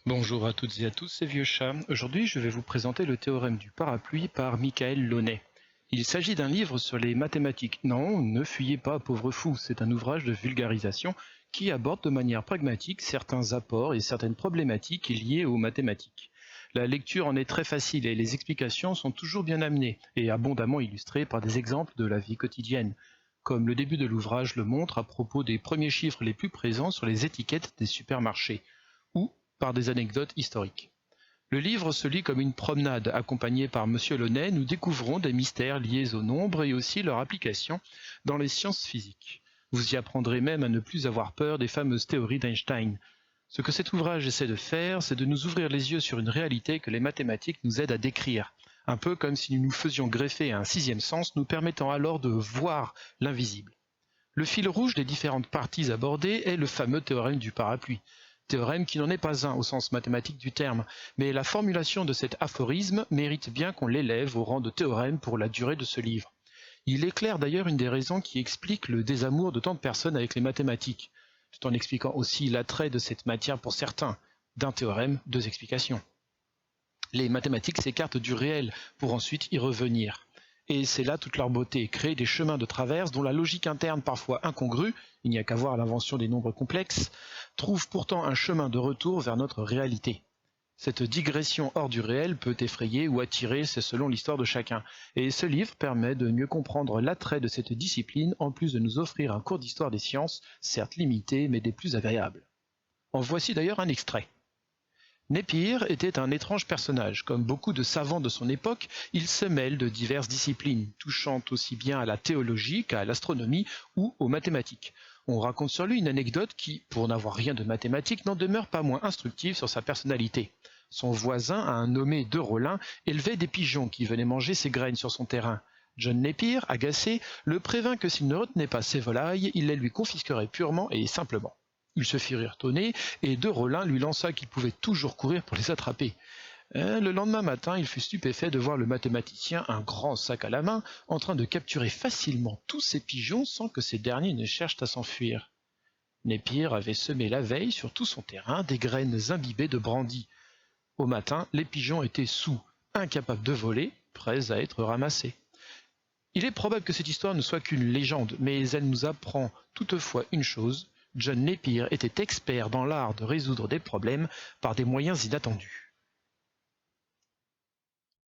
Bonjour à toutes et à tous, c'est Vieux Chat. Aujourd'hui, je vais vous présenter le théorème du parapluie par Michael Launay. Il s'agit d'un livre sur les mathématiques. Non, ne fuyez pas, pauvre fou, c'est un ouvrage de vulgarisation qui aborde de manière pragmatique certains apports et certaines problématiques liées aux mathématiques. La lecture en est très facile et les explications sont toujours bien amenées et abondamment illustrées par des exemples de la vie quotidienne, comme le début de l'ouvrage le montre à propos des premiers chiffres les plus présents sur les étiquettes des supermarchés, ou par des anecdotes historiques. Le livre se lit comme une promenade. Accompagné par Monsieur Launay, nous découvrons des mystères liés au nombre et aussi leur application dans les sciences physiques. Vous y apprendrez même à ne plus avoir peur des fameuses théories d'Einstein. Ce que cet ouvrage essaie de faire, c'est de nous ouvrir les yeux sur une réalité que les mathématiques nous aident à décrire, un peu comme si nous nous faisions greffer un sixième sens, nous permettant alors de voir l'invisible. Le fil rouge des différentes parties abordées est le fameux théorème du parapluie. Théorème qui n'en est pas un au sens mathématique du terme, mais la formulation de cet aphorisme mérite bien qu'on l'élève au rang de théorème pour la durée de ce livre. Il éclaire d'ailleurs une des raisons qui expliquent le désamour de tant de personnes avec les mathématiques, tout en expliquant aussi l'attrait de cette matière pour certains. D'un théorème, deux explications. Les mathématiques s'écartent du réel pour ensuite y revenir. Et c'est là toute leur beauté, créer des chemins de traverse dont la logique interne parfois incongrue, il n'y a qu'à voir l'invention des nombres complexes, trouve pourtant un chemin de retour vers notre réalité. Cette digression hors du réel peut effrayer ou attirer, c'est selon l'histoire de chacun. Et ce livre permet de mieux comprendre l'attrait de cette discipline, en plus de nous offrir un cours d'histoire des sciences, certes limité, mais des plus agréables. En voici d'ailleurs un extrait. Napier était un étrange personnage. Comme beaucoup de savants de son époque, il se mêle de diverses disciplines, touchant aussi bien à la théologie qu'à l'astronomie ou aux mathématiques. On raconte sur lui une anecdote qui, pour n'avoir rien de mathématique, n'en demeure pas moins instructive sur sa personnalité. Son voisin, un nommé de Rollin, élevait des pigeons qui venaient manger ses graines sur son terrain. John Napier, agacé, le prévint que s'il ne retenait pas ses volailles, il les lui confisquerait purement et simplement. Il se fit rire tonner, et de Rollin lui lança qu'il pouvait toujours courir pour les attraper. Le lendemain matin, il fut stupéfait de voir le mathématicien, un grand sac à la main, en train de capturer facilement tous ces pigeons sans que ces derniers ne cherchent à s'enfuir. Napier avait semé la veille sur tout son terrain des graines imbibées de brandy. Au matin, les pigeons étaient saouls, incapables de voler, prêts à être ramassés. Il est probable que cette histoire ne soit qu'une légende, mais elle nous apprend toutefois une chose: John Napier était expert dans l'art de résoudre des problèmes par des moyens inattendus.